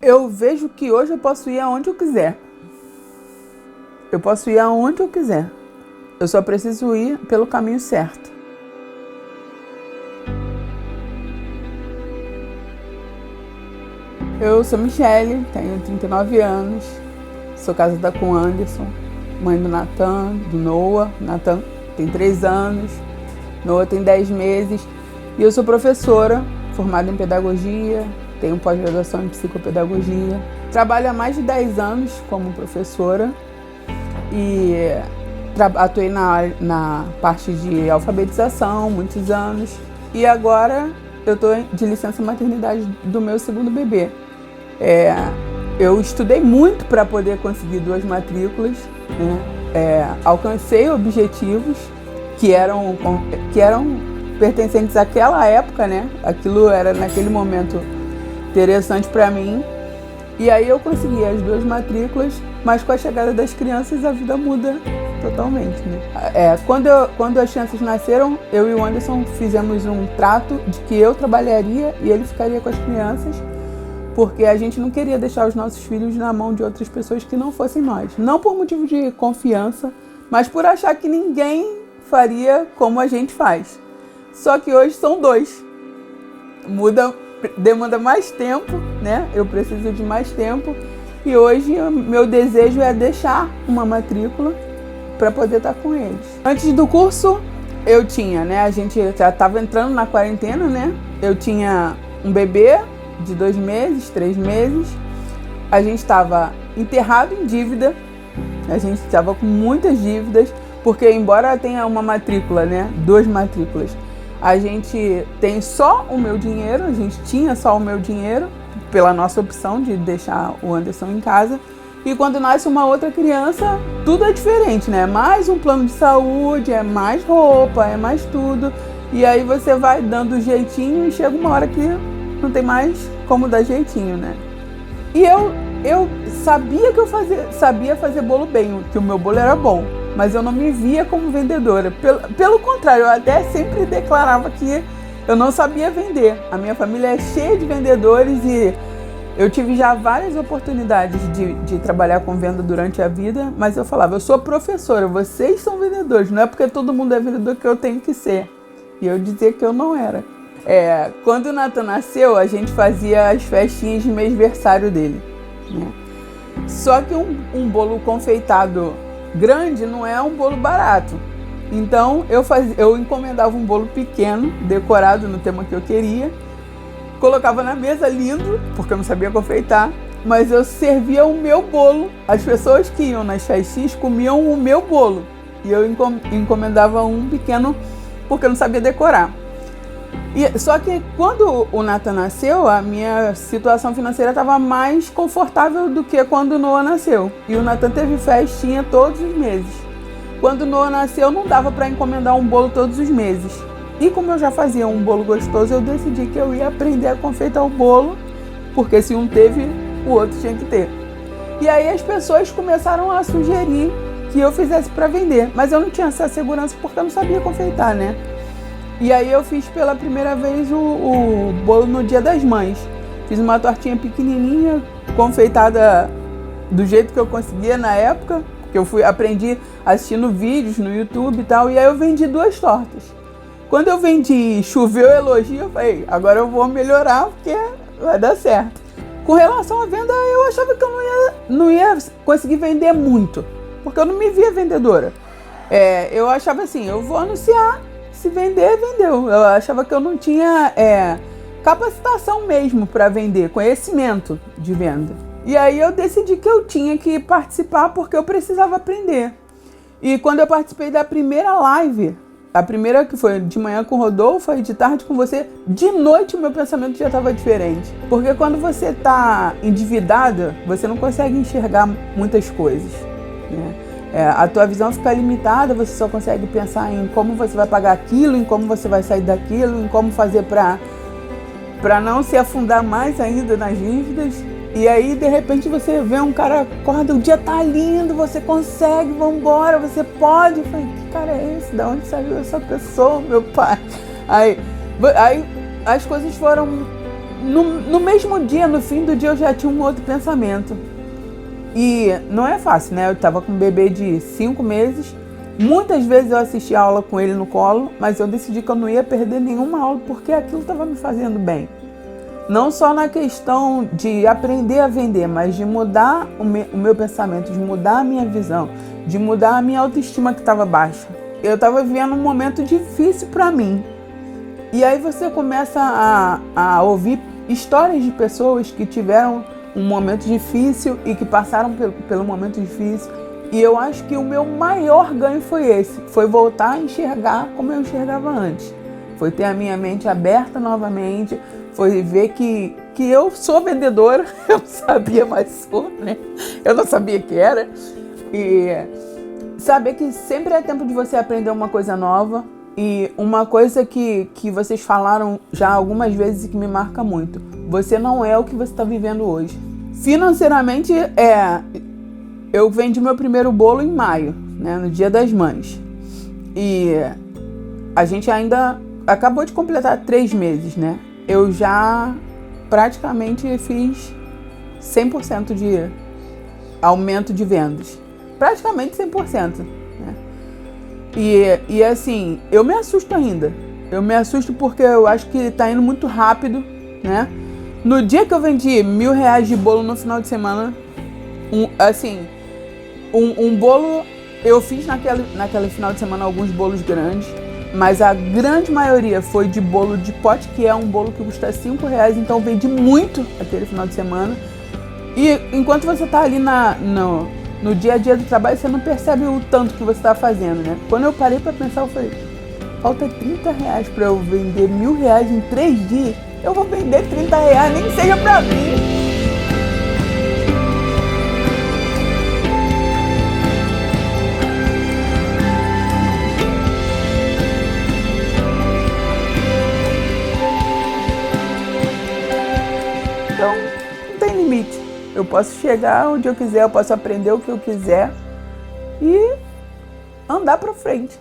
Eu vejo que hoje eu posso ir aonde eu quiser. Eu posso ir aonde eu quiser. Eu só preciso ir pelo caminho certo. Eu sou Michele, tenho 39 anos, sou casada com o Anderson, mãe do Nathan, do Noah. Nathan tem 3 anos, Noah tem 10 meses e eu sou professora, formada em pedagogia, tenho pós-graduação em psicopedagogia. Trabalho há mais de 10 anos como professora e atuei na parte de alfabetização muitos anos e agora eu estou de licença maternidade do meu segundo bebê. Eu estudei muito para poder conseguir 2 matrículas, né? Alcancei objetivos que eram pertencentes àquela época, né? Aquilo era naquele momento interessante para mim. E aí eu consegui as 2 matrículas, mas com a chegada das crianças a vida muda totalmente, né? Quando as crianças nasceram, eu e o Anderson fizemos um trato de que eu trabalharia e ele ficaria com as crianças, porque a gente não queria deixar os nossos filhos na mão de outras pessoas que não fossem nós. Não por motivo de confiança, mas por achar que ninguém faria como a gente faz. Só que hoje são 2. Demanda mais tempo, né? Eu preciso de mais tempo. E hoje meu desejo é deixar uma matrícula para poder estar com eles. Antes do curso, eu tinha, né? A gente já estava entrando na quarentena, né? Eu tinha um bebê de 2 meses, 3 meses. A gente estava enterrado em dívida. A gente estava com muitas dívidas, porque embora tenha uma matrícula, né? 2 matrículas, a gente tem só o meu dinheiro, a gente tinha só o meu dinheiro, pela nossa opção de deixar o Anderson em casa. E quando nasce uma outra criança, tudo é diferente, né? É mais um plano de saúde, é mais roupa, é mais tudo. E aí você vai dando jeitinho e chega uma hora que não tem mais como dar jeitinho, né? E eu sabia que eu sabia fazer bolo bem, que o meu bolo era bom, mas eu não me via como vendedora. Pelo contrário, eu até sempre declarava que eu não sabia vender. A minha família é cheia de vendedores e eu tive já várias oportunidades de trabalhar com venda durante a vida, mas eu falava, eu sou professora, vocês são vendedores, não é porque todo mundo é vendedor que eu tenho que ser. E eu dizia que eu não era. Quando o Nathan nasceu, a gente fazia as festinhas de mêsversário dele, né? Só que um bolo confeitado grande não é um bolo barato. Então eu encomendava um bolo pequeno, decorado no tema que eu queria, colocava na mesa lindo, porque eu não sabia confeitar, mas eu servia o meu bolo. As pessoas que iam nas festinhas comiam o meu bolo e eu encomendava um pequeno porque eu não sabia decorar. Só que quando o Nathan nasceu, a minha situação financeira estava mais confortável do que quando o Noah nasceu. E o Nathan teve festinha todos os meses. Quando o Noah nasceu, não dava para encomendar um bolo todos os meses. E como eu já fazia um bolo gostoso, eu decidi que eu ia aprender a confeitar o bolo, porque se um teve, o outro tinha que ter. E aí as pessoas começaram a sugerir que eu fizesse para vender, mas eu não tinha essa segurança porque eu não sabia confeitar, né? E aí eu fiz pela primeira vez o bolo no Dia das Mães. Fiz uma tortinha pequenininha, confeitada do jeito que eu conseguia na época, porque eu aprendi assistindo vídeos no YouTube e tal, e aí eu vendi 2 tortas. Quando eu vendi, choveu elogio, eu falei, agora eu vou melhorar porque vai dar certo. Com relação à venda, eu achava que eu não ia conseguir vender muito, porque eu não me via vendedora. Eu achava assim, eu vou anunciar, se vender, vendeu. Eu achava que eu não tinha capacitação mesmo para vender, conhecimento de venda. E aí eu decidi que eu tinha que participar porque eu precisava aprender. E quando eu participei da primeira live, a primeira que foi de manhã com o Rodolfo e de tarde com você, de noite o meu pensamento já estava diferente. Porque quando você está endividada, você não consegue enxergar muitas coisas, né? A tua visão fica limitada, você só consegue pensar em como você vai pagar aquilo, em como você vai sair daquilo, em como fazer para não se afundar mais ainda nas dívidas. E aí, de repente, você vê um cara, acorda, o dia tá lindo, você consegue, vambora, você pode. Eu falei, que cara é esse? Da onde saiu essa pessoa, meu pai? Aí as coisas foram no mesmo dia, no fim do dia, eu já tinha um outro pensamento. E não é fácil, né? Eu estava com um bebê de 5 meses. Muitas vezes eu assisti a aula com ele no colo, mas eu decidi que eu não ia perder nenhuma aula porque aquilo estava me fazendo bem. Não só na questão de aprender a vender, mas de mudar o meu pensamento, de mudar a minha visão, de mudar a minha autoestima que estava baixa. Eu estava vivendo um momento difícil para mim. E aí você começa a ouvir histórias de pessoas que tiveram um momento difícil e que passaram pelo momento difícil. E eu acho que o meu maior ganho foi esse. Foi voltar a enxergar como eu enxergava antes. Foi ter a minha mente aberta novamente. Foi ver que eu sou vendedora. Eu não sabia, mas sou, né? Eu não sabia que era. E saber que sempre é tempo de você aprender uma coisa nova. E uma coisa que vocês falaram já algumas vezes e que me marca muito. Você não é o que você está vivendo hoje. Financeiramente, eu vendi meu primeiro bolo em maio, né, no Dia das Mães. E a gente ainda acabou de completar 3 meses, né? Eu já praticamente fiz 100% de aumento de vendas. Praticamente 100%. E assim, eu me assusto ainda. Eu me assusto porque eu acho que tá indo muito rápido, né? No dia que eu vendi R$1.000 de bolo no final de semana, um bolo, eu fiz naquele final de semana alguns bolos grandes, mas a grande maioria foi de bolo de pote, que é um bolo que custa R$5, então eu vendi muito aquele final de semana. E enquanto você tá ali no dia a dia do trabalho, você não percebe o tanto que você está fazendo, né? Quando eu parei para pensar, eu falei, falta R$30 para eu vender R$1.000 em 3 dias. Eu vou vender R$30, nem que seja para mim. Então, não tem limite. Eu posso chegar onde eu quiser, eu posso aprender o que eu quiser e andar para frente.